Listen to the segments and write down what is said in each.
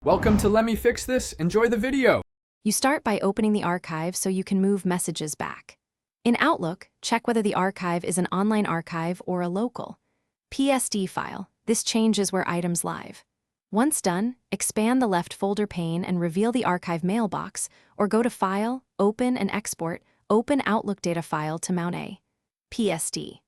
Welcome to Let Me Fix This. Enjoy the video. You start by opening the archive so you can move messages back. In Outlook, check whether the archive is an online archive or a local PSD file. This changes where items live. Once done, expand the left folder pane and reveal the archive mailbox, or go to File, Open and Export, Open Outlook data file to mount a PSD.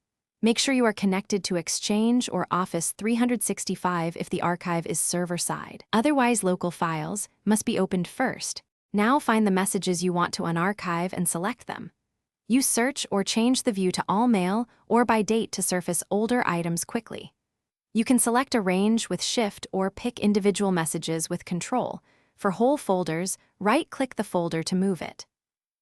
Make sure you are connected to Exchange or Office 365 if the archive is server-side. Otherwise, local files must be opened first. Now find the messages you want to unarchive and select them. Use Search or change the view to All Mail or by date to surface older items quickly. You can select Arrange with Shift or pick individual messages with Control. For whole folders, right-click the folder to move it.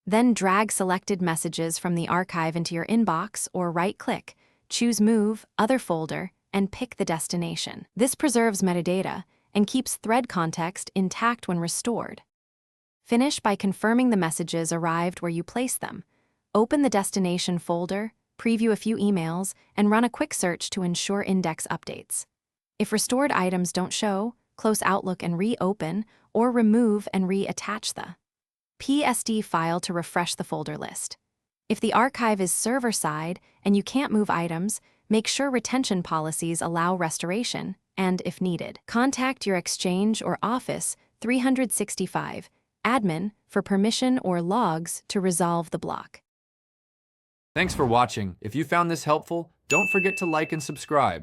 Then drag selected messages from the archive into your inbox or right-click, choose Move, Other Folder, and pick the destination. This preserves metadata and keeps thread context intact when restored. Finish by confirming the messages arrived where you placed them. Open the destination folder, preview a few emails, and run a quick search to ensure index updates. If restored items don't show, close Outlook and reopen, or remove and reattach the PSD file to refresh the folder list. If the archive is server-side and you can't move items, make sure retention policies allow restoration, and if needed, contact your Exchange or Office 365 admin for permission or logs to resolve the block. Thanks for watching. If you found this helpful, don't forget to like and subscribe.